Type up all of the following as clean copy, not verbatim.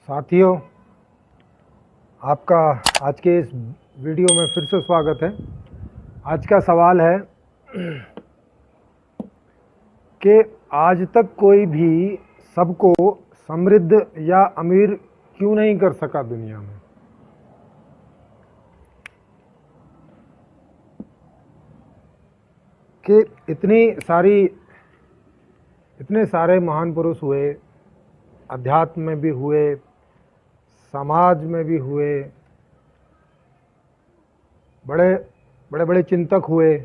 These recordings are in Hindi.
साथियों, आपका आज के इस वीडियो में फिर से स्वागत है। आज का सवाल है कि आज तक कोई भी सबको समृद्ध या अमीर क्यों नहीं कर सका दुनिया में। कि इतने सारे महान पुरुष हुए, अध्यात्म में भी हुए, समाज में भी हुए, बड़े बड़े चिंतक हुए,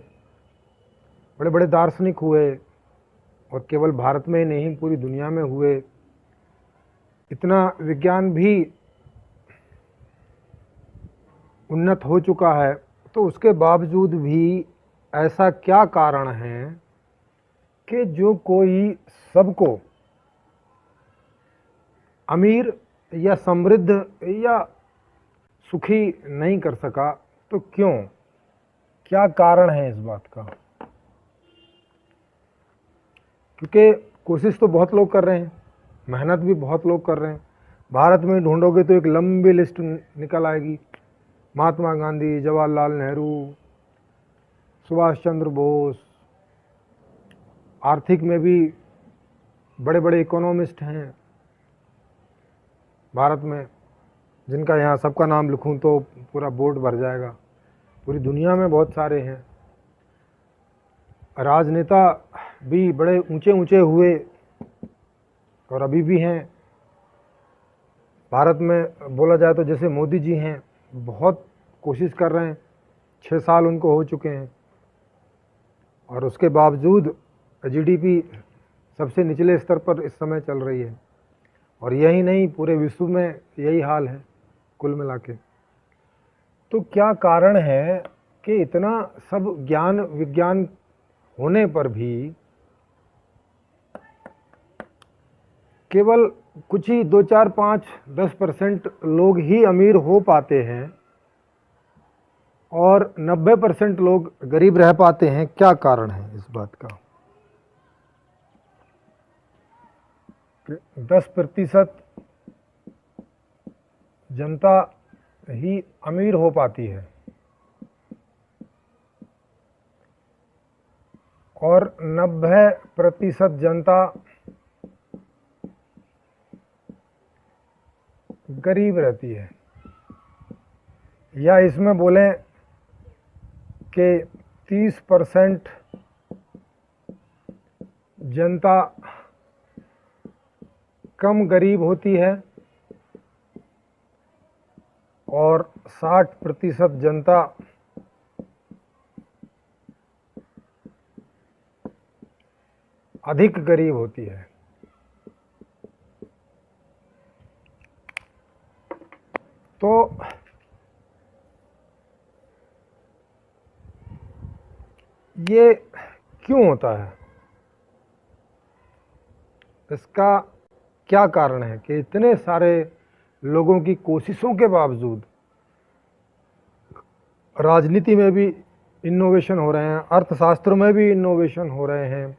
बड़े बड़े दार्शनिक हुए, और केवल भारत में ही नहीं पूरी दुनिया में हुए। इतना विज्ञान भी उन्नत हो चुका है, तो उसके बावजूद भी ऐसा क्या कारण है कि जो कोई सबको अमीर या समृद्ध या सुखी नहीं कर सका। तो क्यों, क्या कारण है इस बात का? क्योंकि कोशिश तो बहुत लोग कर रहे हैं, मेहनत भी बहुत लोग कर रहे हैं। भारत में ढूंढोगे तो एक लंबी लिस्ट निकल आएगी। महात्मा गांधी, जवाहरलाल नेहरू, सुभाष चंद्र बोस, आर्थिक में भी बड़े बड़े इकोनॉमिस्ट हैं भारत में, जिनका यहाँ सबका नाम लिखूं तो पूरा बोर्ड भर जाएगा। पूरी दुनिया में बहुत सारे हैं। राजनेता भी बड़े ऊंचे ऊंचे हुए और अभी भी हैं। भारत में बोला जाए तो जैसे मोदी जी हैं, बहुत कोशिश कर रहे हैं, 6 साल उनको हो चुके हैं, और उसके बावजूद जीडीपी सबसे निचले स्तर पर इस समय चल रही है। और यही नहीं, पूरे विश्व में यही हाल है कुल मिला के। तो क्या कारण है कि इतना सब ज्ञान विज्ञान होने पर भी केवल कुछ ही 2, 4, 5, 10% लोग ही अमीर हो पाते हैं और 90% लोग गरीब रह पाते हैं? क्या कारण है इस बात का? 10% जनता ही अमीर हो पाती है और 90% जनता गरीब रहती है। या इसमें बोलें कि 30% जनता कम गरीब होती है और 60% जनता अधिक गरीब होती है। तो ये क्यों होता है? इसका क्या कारण है कि इतने सारे लोगों की कोशिशों के बावजूद राजनीति में भी इनोवेशन हो रहे हैं, अर्थशास्त्र में भी इनोवेशन हो रहे हैं।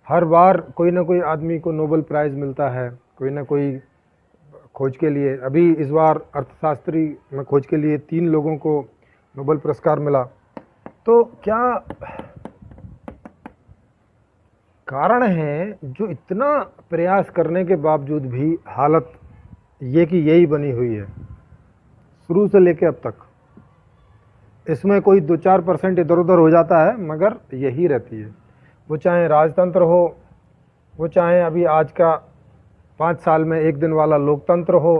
हर बार कोई ना कोई आदमी को नोबेल प्राइज़ मिलता है, कोई ना कोई खोज के लिए। अभी इस बार अर्थशास्त्री में खोज के लिए 3 लोगों को नोबेल पुरस्कार मिला। तो क्या कारण है जो इतना प्रयास करने के बावजूद भी हालत ये कि यही बनी हुई है शुरू से लेके अब तक? इसमें कोई 2-4% इधर उधर हो जाता है, मगर यही रहती है। वो चाहे राजतंत्र हो, वो चाहे अभी आज का 5 साल में 1 दिन वाला लोकतंत्र हो,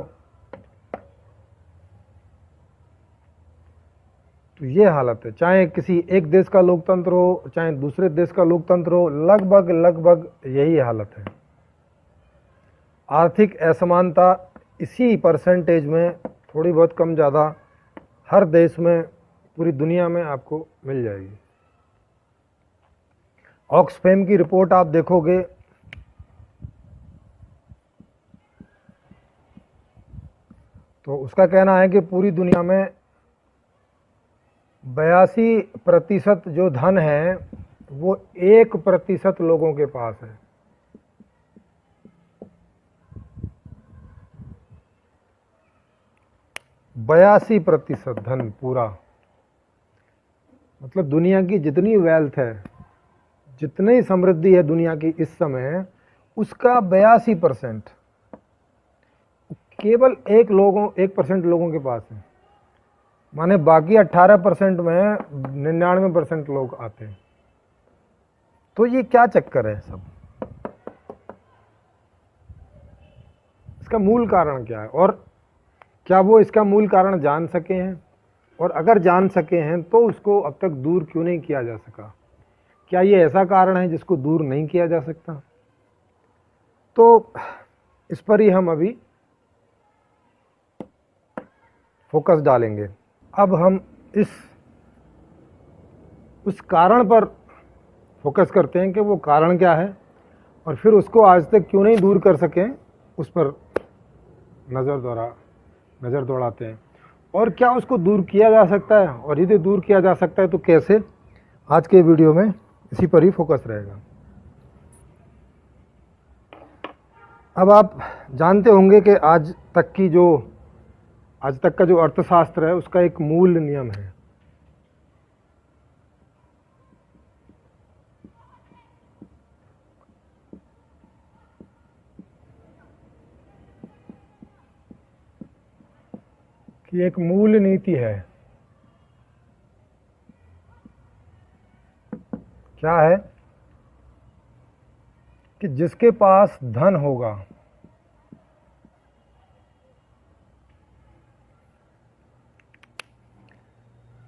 तो ये हालत है। चाहे किसी एक देश का लोकतंत्र हो, चाहे दूसरे देश का लोकतंत्र हो, लगभग यही हालत है। आर्थिक असमानता इसी परसेंटेज में थोड़ी बहुत कम ज़्यादा हर देश में, पूरी दुनिया में आपको मिल जाएगी। ऑक्सफैम की रिपोर्ट आप देखोगे तो उसका कहना है कि पूरी दुनिया में 82% जो धन है वो 1% लोगों के पास है। 82% धन पूरा, मतलब दुनिया की जितनी वेल्थ है, जितनी समृद्धि है दुनिया की इस समय, उसका 82% केवल 1% लोगों के पास है। माने बाकी 18% में 99% लोग आते हैं। तो ये क्या चक्कर है सब? इसका मूल कारण क्या है, और क्या वो इसका मूल कारण जान सके हैं? और अगर जान सके हैं तो उसको अब तक दूर क्यों नहीं किया जा सका? क्या ये ऐसा कारण है जिसको दूर नहीं किया जा सकता? तो इस पर ही हम अभी फोकस डालेंगे। अब हम उस कारण पर फोकस करते हैं कि वो कारण क्या है, और फिर उसको आज तक क्यों नहीं दूर कर सके, उस पर नज़र दौड़ाते हैं। और क्या उसको दूर किया जा सकता है, और यदि दूर किया जा सकता है तो कैसे? आज के वीडियो में इसी पर ही फोकस रहेगा। अब आप जानते होंगे कि आज तक का जो अर्थशास्त्र है उसका एक मूल नियम है कि एक मूल नीति है। क्या है? कि जिसके पास धन होगा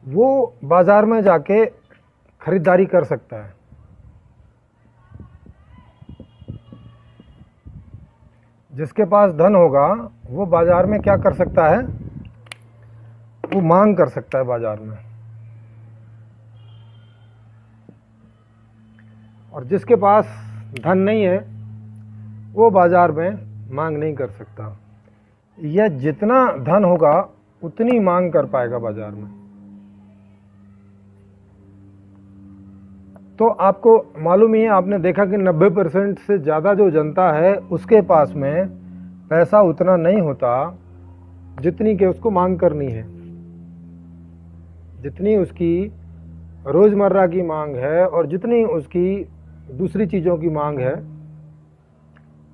वो बाजार में जाके खरीदारी कर सकता है। जिसके पास धन होगा वो बाजार में क्या कर सकता है? वो मांग कर सकता है बाजार में। और जिसके पास धन नहीं है वो बाजार में मांग नहीं कर सकता, या जितना धन होगा उतनी मांग कर पाएगा बाजार में। तो आपको मालूम ही है, आपने देखा कि 90% से ज़्यादा जो जनता है उसके पास में पैसा उतना नहीं होता जितनी कि उसको मांग करनी है। जितनी उसकी रोज़मर्रा की मांग है और जितनी उसकी दूसरी चीज़ों की मांग है,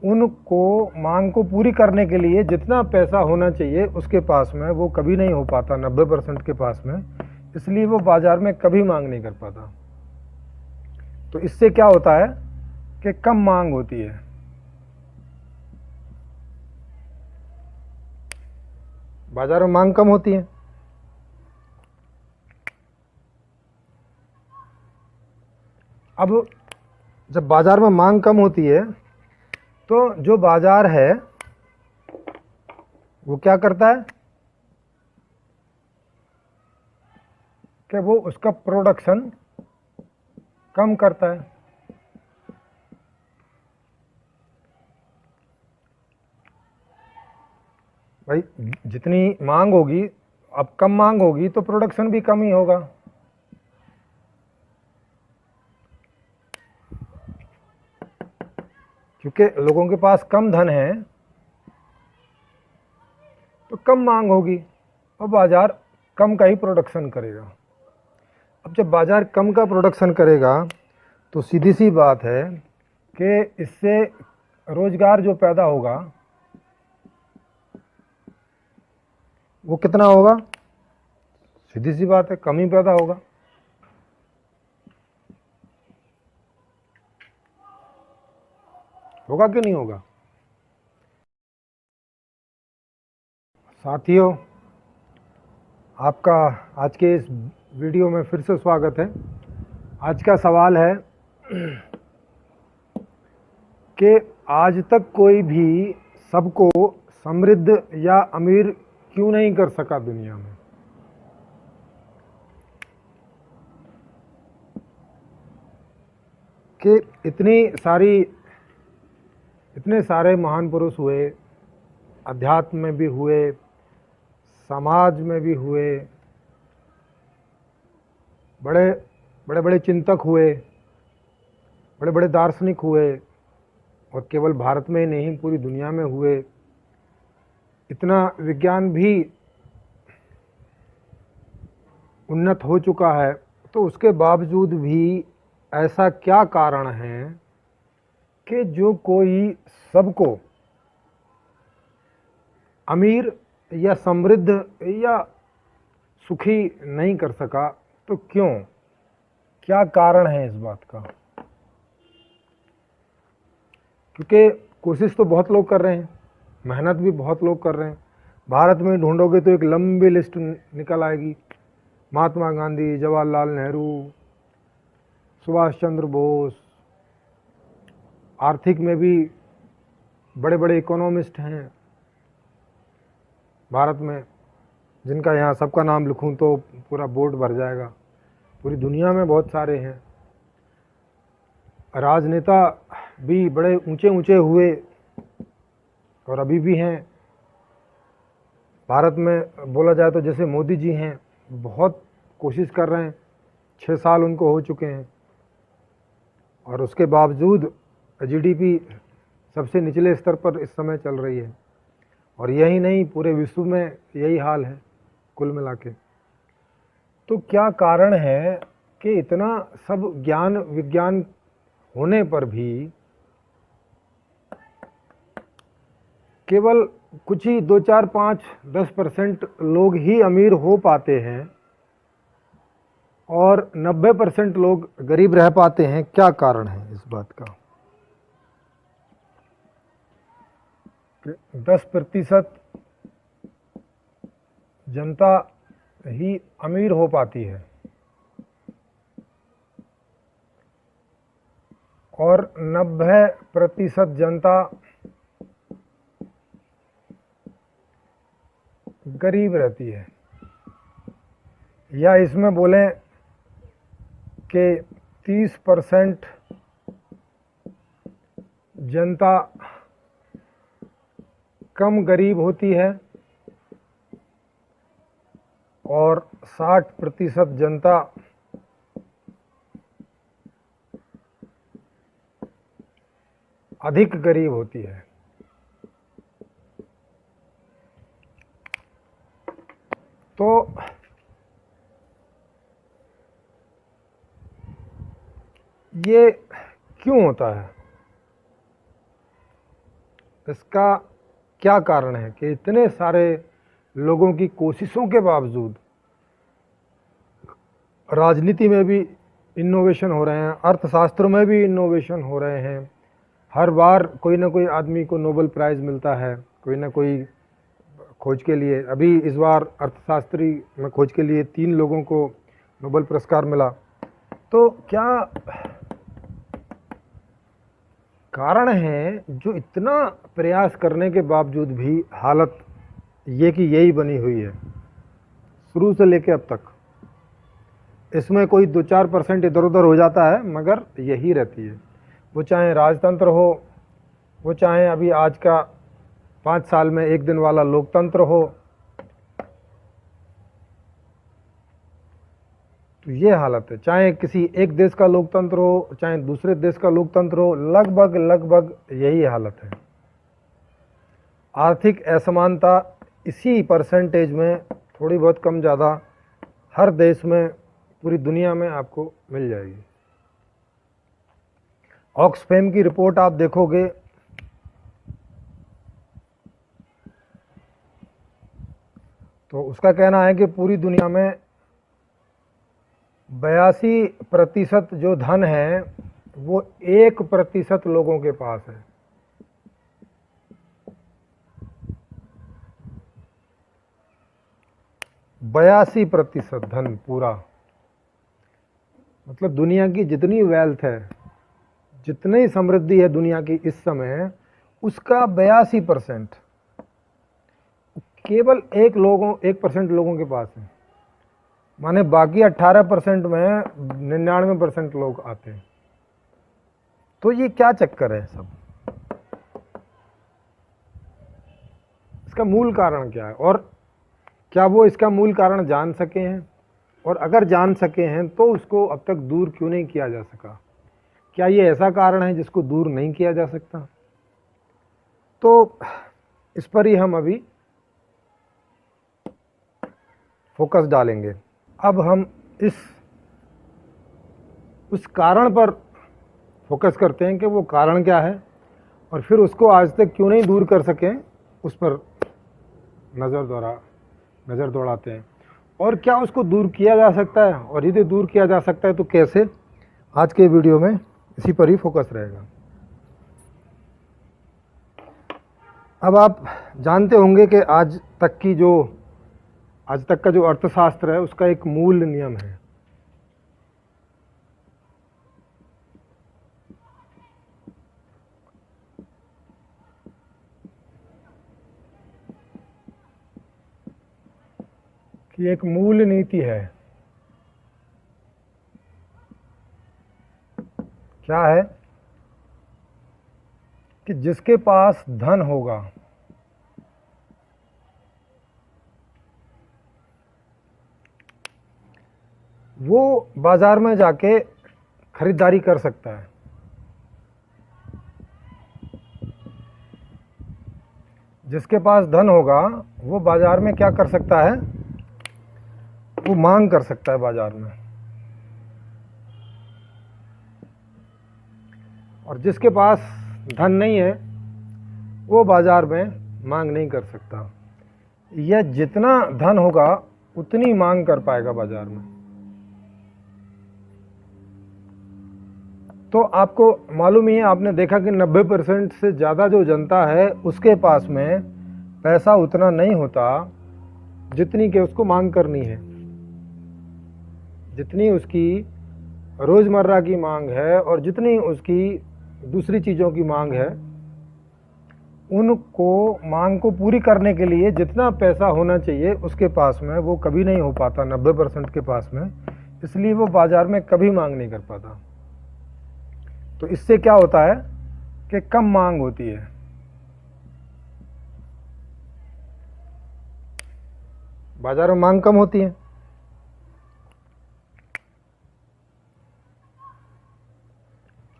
उनको मांग को पूरी करने के लिए जितना पैसा होना चाहिए उसके पास में वो कभी नहीं हो पाता 90% के पास में, इसलिए वो बाजार में कभी मांग नहीं कर पाता। तो इससे क्या होता है कि कम मांग होती है। बाजार में मांग कम होती है। अब जब बाजार में मांग कम होती है तो जो बाजार है वो क्या करता है कि वो उसका प्रोडक्शन कम करता है। भाई जितनी मांग होगी, अब कम मांग होगी तो प्रोडक्शन भी कम ही होगा। क्योंकि लोगों के पास कम धन है तो कम मांग होगी और बाजार कम का ही प्रोडक्शन करेगा। अब जब बाजार कम का प्रोडक्शन करेगा तो सीधी सी बात है कि इससे रोजगार जो पैदा होगा वो कितना होगा? सीधी सी बात है, कम ही पैदा होगा। होगा कि नहीं होगा? साथियों, आपका आज के इस वीडियो में फिर से स्वागत है। आज का सवाल है कि आज तक कोई भी सबको समृद्ध या अमीर क्यों नहीं कर सका दुनिया में? कि इतने सारे महान पुरुष हुए, अध्यात्म में भी हुए, समाज में भी हुए, बड़े बड़े चिंतक हुए, बड़े बड़े दार्शनिक हुए, और केवल भारत में ही नहीं पूरी दुनिया में हुए। इतना विज्ञान भी उन्नत हो चुका है, तो उसके बावजूद भी ऐसा क्या कारण है कि जो कोई सबको अमीर या समृद्ध या सुखी नहीं कर सका? तो क्यों, क्या कारण है इस बात का? क्योंकि कोशिश तो बहुत लोग कर रहे हैं, मेहनत भी बहुत लोग कर रहे हैं। भारत में ढूंढोगे तो एक लंबी लिस्ट निकल आएगी। महात्मा गांधी, जवाहरलाल नेहरू, सुभाष चंद्र बोस, आर्थिक में भी बड़े बड़े इकोनॉमिस्ट हैं भारत में, जिनका यहाँ सबका नाम लिखूं तो पूरा बोर्ड भर जाएगा। पूरी दुनिया में बहुत सारे हैं। राजनेता भी बड़े ऊंचे ऊंचे हुए और अभी भी हैं। भारत में बोला जाए तो जैसे मोदी जी हैं, बहुत कोशिश कर रहे हैं, 6 साल उनको हो चुके हैं, और उसके बावजूद जीडीपी सबसे निचले स्तर पर इस समय चल रही है। और यही नहीं, पूरे विश्व में यही हाल है कुल मिला के। तो क्या कारण है कि इतना सब ज्ञान विज्ञान होने पर भी केवल कुछ ही 2, 4, 5, 10% लोग ही अमीर हो पाते हैं और 90% लोग गरीब रह पाते हैं? क्या कारण है इस बात का? 10% जनता ही अमीर हो पाती है और 90% जनता गरीब रहती है। या इसमें बोलें कि 30% जनता कम गरीब होती है और 60% जनता अधिक गरीब होती है। तो ये क्यों होता है? इसका क्या कारण है कि इतने सारे लोगों की कोशिशों के बावजूद राजनीति में भी इनोवेशन हो रहे हैं, अर्थशास्त्र में भी इनोवेशन हो रहे हैं। हर बार कोई ना कोई आदमी को नोबेल प्राइज़ मिलता है, कोई ना कोई खोज के लिए। अभी इस बार अर्थशास्त्री में खोज के लिए 3 लोगों को नोबेल पुरस्कार मिला। तो क्या कारण है जो इतना प्रयास करने के बावजूद भी हालत ये कि यही बनी हुई है शुरू से लेके अब तक? इसमें कोई 2-4% इधर उधर हो जाता है, मगर यही रहती है। वो चाहे राजतंत्र हो, वो चाहे अभी आज का 5 साल में 1 दिन वाला लोकतंत्र हो, तो ये हालत है। चाहे किसी एक देश का लोकतंत्र हो, चाहे दूसरे देश का लोकतंत्र हो, लगभग यही हालत है। आर्थिक असमानता इसी परसेंटेज में थोड़ी बहुत कम ज़्यादा हर देश में, पूरी दुनिया में आपको मिल जाएगी। ऑक्सफैम की रिपोर्ट आप देखोगे तो उसका कहना है कि पूरी दुनिया में 82% जो धन है वो 1% लोगों के पास है। 82% धन पूरा, मतलब दुनिया की जितनी वेल्थ है, जितनी समृद्धि है दुनिया की इस समय, उसका 82% केवल 1% लोगों के पास है। माने बाकी 18% में 99% लोग आते हैं। तो ये क्या चक्कर है सब? इसका मूल कारण क्या है और क्या वो इसका मूल कारण जान सके हैं? और अगर जान सके हैं तो उसको अब तक दूर क्यों नहीं किया जा सका? क्या ये ऐसा कारण है जिसको दूर नहीं किया जा सकता? तो इस पर ही हम अभी फोकस डालेंगे। अब हम उस कारण पर फोकस करते हैं कि वो कारण क्या है और फिर उसको आज तक क्यों नहीं दूर कर सकें, उस पर नज़र दौड़ाते हैं और क्या उसको दूर किया जा सकता है, और यदि दूर किया जा सकता है तो कैसे। आज के वीडियो में इसी पर ही फोकस रहेगा। अब आप जानते होंगे कि आज तक का जो अर्थशास्त्र है उसका एक मूल नियम है कि एक मूल नीति है। क्या है? कि जिसके पास धन होगा वो बाजार में जाके खरीदारी कर सकता है। जिसके पास धन होगा वो बाजार में क्या कर सकता है? वो मांग कर सकता है बाजार में। और जिसके पास धन नहीं है वो बाजार में मांग नहीं कर सकता, या जितना धन होगा उतनी मांग कर पाएगा बाजार में। तो आपको मालूम ही है, आपने देखा कि 90% से ज़्यादा जो जनता है उसके पास में पैसा उतना नहीं होता जितनी कि उसको मांग करनी है। जितनी उसकी रोज़मर्रा की मांग है और जितनी उसकी दूसरी चीज़ों की मांग है, उनको मांग को पूरी करने के लिए जितना पैसा होना चाहिए उसके पास में वो कभी नहीं हो पाता 90% के पास में, इसलिए वो बाजार में कभी मांग नहीं कर पाता। तो इससे क्या होता है कि कम मांग होती है। बाजार में मांग कम होती है।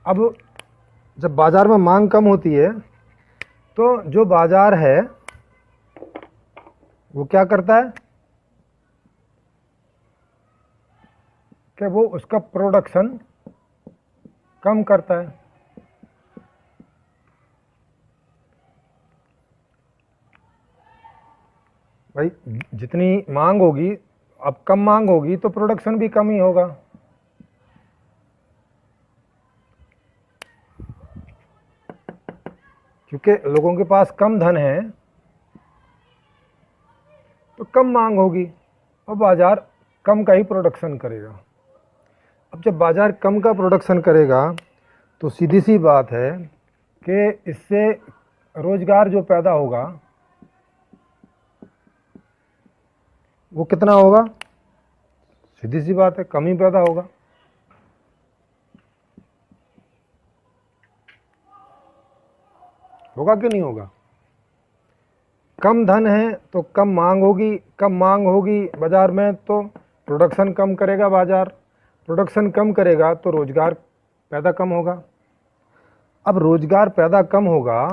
अब जब बाजार में मांग कम होती है तो जो बाजार है वो क्या करता है कि वो उसका प्रोडक्शन कम करता है। भाई जितनी मांग होगी, अब कम मांग होगी तो प्रोडक्शन भी कम ही होगा। क्योंकि लोगों के पास कम धन है तो कम मांग होगी और बाजार कम का ही प्रोडक्शन करेगा। अब जब बाजार कम का प्रोडक्शन करेगा तो सीधी सी बात है कि इससे रोजगार जो पैदा होगा वो कितना होगा? सीधी सी बात है, कम ही पैदा होगा। होगा कि नहीं होगा? कम धन है तो कम मांग होगी, कम मांग होगी बाजार में तो प्रोडक्शन कम करेगा बाजार, प्रोडक्शन कम करेगा तो रोजगार पैदा कम होगा। अब रोजगार पैदा कम होगा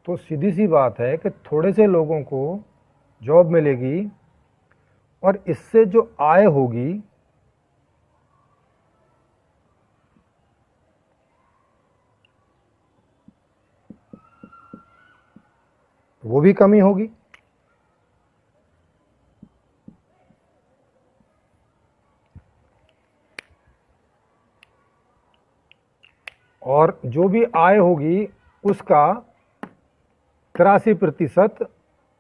तो सीधी सी बात है कि थोड़े से लोगों को जॉब मिलेगी और इससे जो आय होगी वो भी कमी होगी। और जो भी आय होगी उसका 83%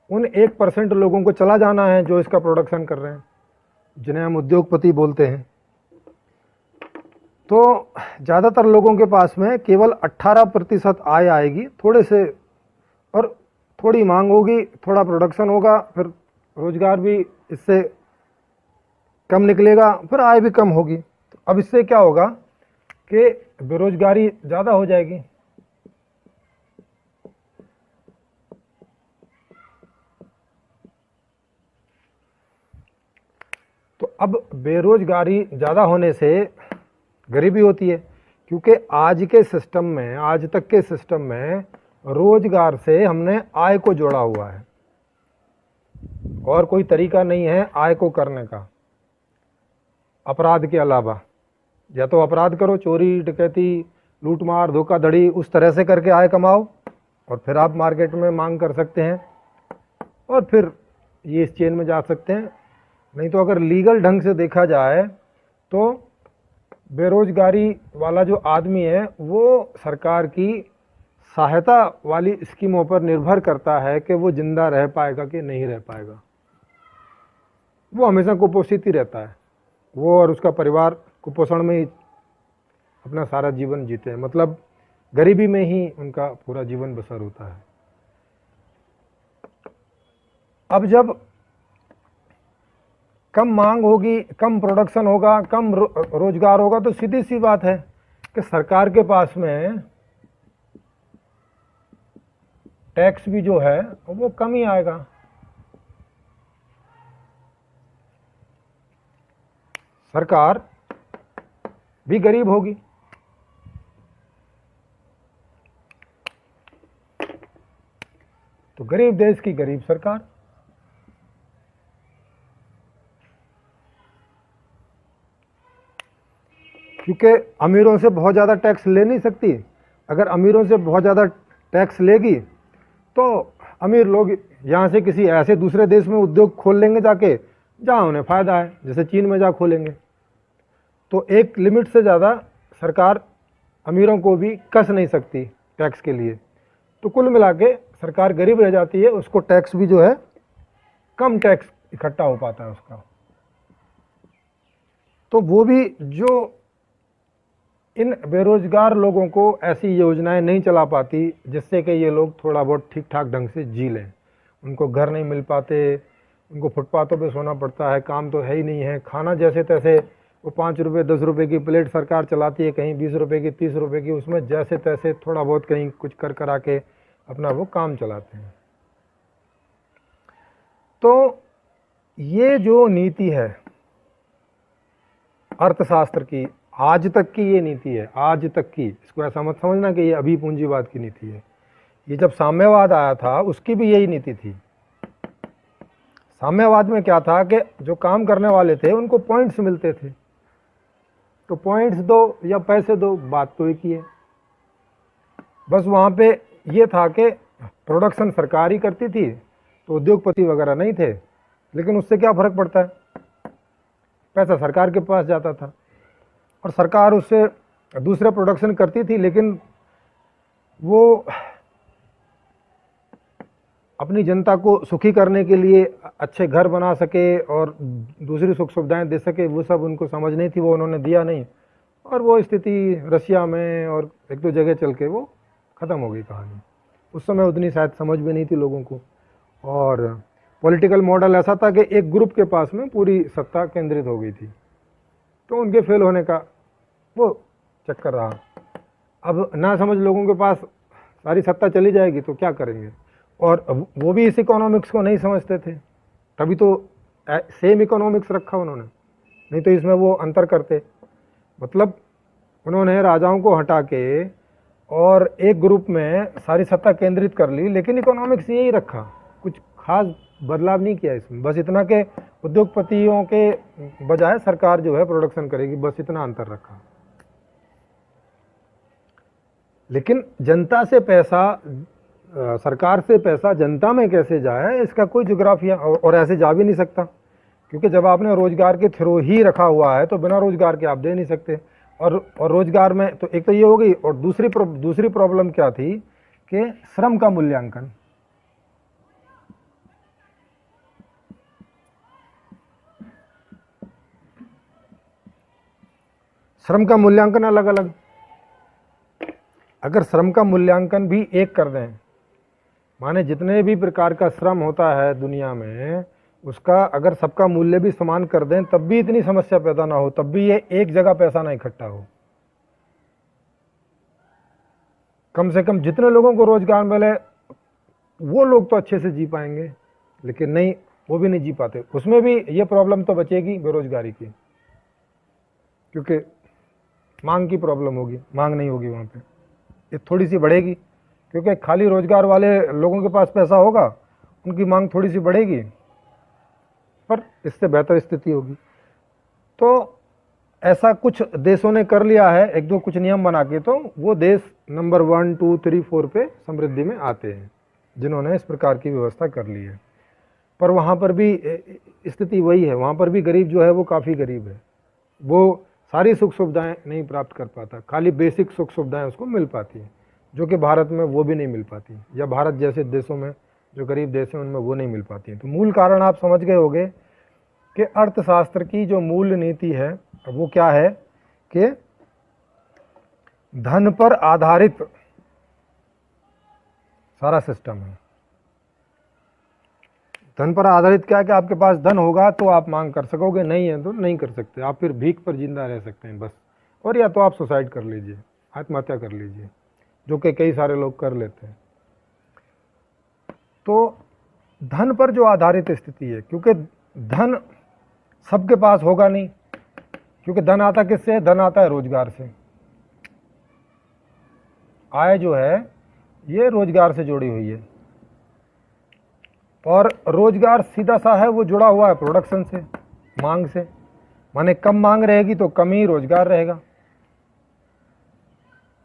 उन 1% लोगों को चला जाना है जो इसका प्रोडक्शन कर रहे हैं, जिन्हें हम उद्योगपति बोलते हैं। तो ज़्यादातर लोगों के पास में केवल 18% आय आएगी, थोड़े से, और थोड़ी मांग होगी, थोड़ा प्रोडक्शन होगा, फिर रोजगार भी इससे कम निकलेगा, फिर आय भी कम होगी। तो अब इससे क्या होगा कि बेरोजगारी ज़्यादा हो जाएगी। तो अब बेरोजगारी ज़्यादा होने से गरीबी होती है, क्योंकि आज के सिस्टम में, आज तक के सिस्टम में रोजगार से हमने आय को जोड़ा हुआ है और कोई तरीका नहीं है आय को करने का। अपराध के अलावा, या तो अपराध करो, चोरी डकैती लूटमार धोखाधड़ी उस तरह से करके आय कमाओ, और फिर आप मार्केट में मांग कर सकते हैं और फिर ये इस चेन में जा सकते हैं। नहीं तो अगर लीगल ढंग से देखा जाए तो बेरोजगारी वाला जो आदमी है वो सरकार की सहायता वाली स्कीमों पर निर्भर करता है कि वो जिंदा रह पाएगा कि नहीं रह पाएगा। वो हमेशा कुपोषित ही रहता है, वो और उसका परिवार कुपोषण में ही अपना सारा जीवन जीते हैं, मतलब गरीबी में ही उनका पूरा जीवन बसर होता है। अब जब कम मांग होगी, कम प्रोडक्शन होगा, कम रोजगार होगा, तो सीधी सी बात है कि सरकार के पास में टैक्स भी जो है वो कम ही आएगा। सरकार भी गरीब होगी। तो गरीब देश की गरीब सरकार। क्योंकि अमीरों से बहुत ज़्यादा टैक्स ले नहीं सकती। अगर अमीरों से बहुत ज़्यादा टैक्स लेगी तो अमीर लोग यहाँ से किसी ऐसे दूसरे देश में उद्योग खोल लेंगे जाके, जहाँ उन्हें फ़ायदा है, जैसे चीन में जा खोलेंगे। तो एक लिमिट से ज़्यादा सरकार अमीरों को भी कस नहीं सकती टैक्स के लिए। तो कुल मिला के सरकार गरीब रह जाती है, उसको टैक्स भी जो है कम टैक्स इकट्ठा हो पाता है उसका। तो वो भी जो इन बेरोजगार लोगों को ऐसी योजनाएं नहीं चला पाती जिससे कि ये लोग थोड़ा बहुत ठीक ठाक ढंग से जी लें। उनको घर नहीं मिल पाते, उनको फुटपाथों पे सोना पड़ता है, काम तो है ही नहीं है, खाना जैसे तैसे वो 5 रुपये 10 रुपये की प्लेट सरकार चलाती है, कहीं 20 रुपये की 30 रुपये की, उसमें जैसे तैसे थोड़ा बहुत कहीं कुछ कर करा के अपना वो काम चलाते हैं। तो ये जो नीति है अर्थशास्त्र की, आज तक की ये नीति है, आज तक की, इसको ऐसा मत समझना कि ये अभी पूंजीवाद की नीति है। ये जब साम्यवाद आया था उसकी भी यही नीति थी। साम्यवाद में क्या था कि जो काम करने वाले थे उनको पॉइंट्स मिलते थे, तो पॉइंट्स दो या पैसे दो, बात तो एक ही है। बस वहाँ पे ये था कि प्रोडक्शन सरकार ही करती थी, तो उद्योगपति वगैरह नहीं थे, लेकिन उससे क्या फ़र्क पड़ता है, पैसा सरकार के पास जाता था और सरकार उससे दूसरे प्रोडक्शन करती थी, लेकिन वो अपनी जनता को सुखी करने के लिए अच्छे घर बना सके और दूसरी सुख सुविधाएं दे सके, वो सब उनको समझ नहीं थी, वो उन्होंने दिया नहीं। और वो स्थिति रशिया में और एक दो जगह चल के वो ख़त्म हो गई कहानी। उस समय उतनी शायद समझ भी नहीं थी लोगों को, और पॉलिटिकल मॉडल ऐसा था कि एक ग्रुप के पास में पूरी सत्ता केंद्रित हो गई थी, तो उनके फेल होने का वो चक्कर रहा। अब ना समझ लोगों के पास सारी सत्ता चली जाएगी तो क्या करेंगे, और वो भी इस इकोनॉमिक्स को नहीं समझते थे, तभी तो सेम इकोनॉमिक्स रखा उन्होंने, नहीं तो इसमें वो अंतर करते। मतलब उन्होंने राजाओं को हटा के और एक ग्रुप में सारी सत्ता केंद्रित कर ली, लेकिन इकोनॉमिक्स यही रखा, कुछ खास बदलाव नहीं किया इसमें। बस इतना कि उद्योगपतियों के बजाय सरकार जो है प्रोडक्शन करेगी, बस इतना अंतर रखा। लेकिन जनता से पैसा, सरकार से पैसा जनता में कैसे जाए, इसका कोई ज्योग्राफिया और ऐसे जा भी नहीं सकता, क्योंकि जब आपने रोजगार के थ्रू ही रखा हुआ है तो बिना रोजगार के आप दे नहीं सकते। और रोजगार में तो एक तो ये हो गई, और दूसरी प्रॉब्लम क्या थी कि श्रम का मूल्यांकन। श्रम का मूल्यांकन अलग अलग। अगर श्रम का मूल्यांकन भी एक कर दें, माने जितने भी प्रकार का श्रम होता है दुनिया में, उसका अगर सबका मूल्य भी समान कर दें, तब भी इतनी समस्या पैदा ना हो, तब भी ये एक जगह पैसा ना इकट्ठा हो। कम से कम जितने लोगों को रोजगार मिले वो लोग तो अच्छे से जी पाएंगे, लेकिन नहीं, वो भी नहीं जी पाते। उसमें भी ये प्रॉब्लम तो बचेगी बेरोजगारी की, क्योंकि मांग की प्रॉब्लम होगी, मांग नहीं होगी वहाँ पे, ये थोड़ी सी बढ़ेगी, क्योंकि खाली रोजगार वाले लोगों के पास पैसा होगा, उनकी मांग थोड़ी सी बढ़ेगी, पर इससे बेहतर स्थिति होगी। तो ऐसा कुछ देशों ने कर लिया है, एक दो कुछ नियम बना के, तो वो देश नंबर 1, 2, 3, 4 पे समृद्धि में आते हैं, जिन्होंने इस प्रकार की व्यवस्था कर ली है। पर वहाँ पर भी स्थिति वही है, वहाँ पर भी गरीब जो है वो काफ़ी गरीब है, वो सारी सुख सुविधाएं नहीं प्राप्त कर पाता, खाली बेसिक सुख सुविधाएं उसको मिल पाती हैं, जो कि भारत में वो भी नहीं मिल पाती, या भारत जैसे देशों में जो गरीब देश हैं उनमें वो नहीं मिल पाती हैं। तो मूल कारण आप समझ गए होंगे कि अर्थशास्त्र की जो मूल नीति है वो क्या है कि धन पर आधारित सारा सिस्टम है। धन पर आधारित क्या है कि आपके पास धन होगा तो आप मांग कर सकोगे, नहीं है तो नहीं कर सकते, आप फिर भीख पर जिंदा रह सकते हैं बस, और या तो आप सुसाइड कर लीजिए, आत्महत्या कर लीजिए, जो कि कई सारे लोग कर लेते हैं। तो धन पर जो आधारित स्थिति है, क्योंकि धन सबके पास होगा नहीं, क्योंकि धन आता किससे है? धन आता है रोजगार से। आय जो है ये रोजगार से जुड़ी हुई है, और रोजगार सीधा सा है, वो जुड़ा हुआ है प्रोडक्शन से, मांग से। माने कम मांग रहेगी तो कम ही रोजगार रहेगा,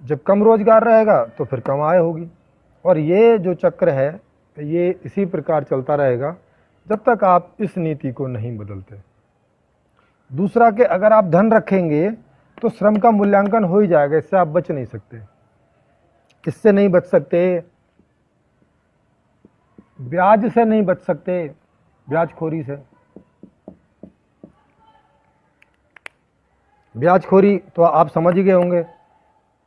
जब कम रोजगार रहेगा तो फिर कम आय होगी, और ये जो चक्र है ये इसी प्रकार चलता रहेगा जब तक आप इस नीति को नहीं बदलते। दूसरा कि अगर आप धन रखेंगे तो श्रम का मूल्यांकन हो ही जाएगा, इससे आप बच नहीं सकते, इससे नहीं बच सकते, ब्याज से नहीं बच सकते, ब्याजखोरी से। ब्याजखोरी तो आप समझ ही गए होंगे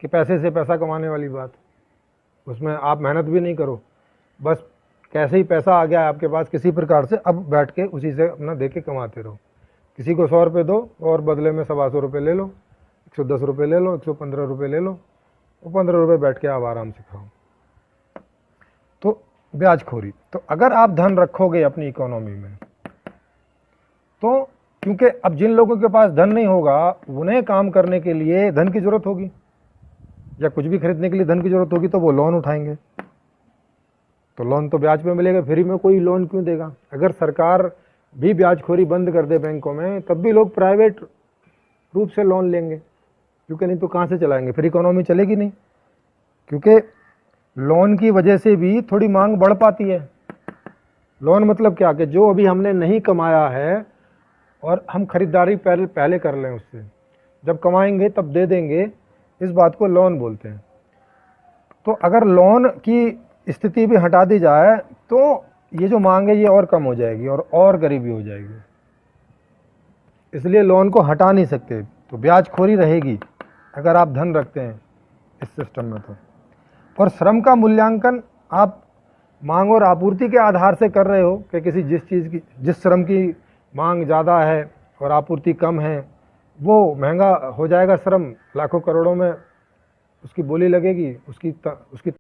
कि पैसे से पैसा कमाने वाली बात, उसमें आप मेहनत भी नहीं करो, बस कैसे ही पैसा आ गया आपके पास किसी प्रकार से, अब बैठ के उसी से अपना दे के कमाते रहो। किसी को 100 रुपये दो और बदले में 125 रुपये ले लो, 110 रुपये ले लो, 115 रुपये ले लो, और 15 रुपये बैठ के आप आराम से खाओ। तो ब्याजखोरी। तो अगर आप धन रखोगे अपनी इकोनॉमी में, तो क्योंकि अब जिन लोगों के पास धन नहीं होगा उन्हें काम करने के लिए धन की जरूरत होगी, या कुछ भी खरीदने के लिए धन की जरूरत होगी, तो वो लोन उठाएंगे, तो लोन तो ब्याज पे मिलेगा, फ्री में कोई लोन क्यों देगा? अगर सरकार भी ब्याजखोरी बंद कर दे बैंकों में, तब भी लोग प्राइवेट रूप से लोन लेंगे, क्योंकि नहीं तो कहाँ से चलाएंगे, फिर इकोनॉमी चलेगी नहीं। क्योंकि लोन की वजह से भी थोड़ी मांग बढ़ पाती है। लोन मतलब क्या कि जो अभी हमने नहीं कमाया है और हम खरीदारी पहले कर लें उससे, जब कमाएंगे तब दे देंगे, इस बात को लोन बोलते हैं। तो अगर लोन की स्थिति भी हटा दी जाए तो ये जो मांग है ये और कम हो जाएगी और गरीबी हो जाएगी, इसलिए लोन को हटा नहीं सकते, तो ब्याजखोरी रहेगी अगर आप धन रखते हैं इस सिस्टम में तो। और श्रम का मूल्यांकन आप मांग और आपूर्ति के आधार से कर रहे हो कि जिस श्रम की मांग ज़्यादा है और आपूर्ति कम है वो महंगा हो जाएगा श्रम, लाखों करोड़ों में उसकी बोली लगेगी, उसकी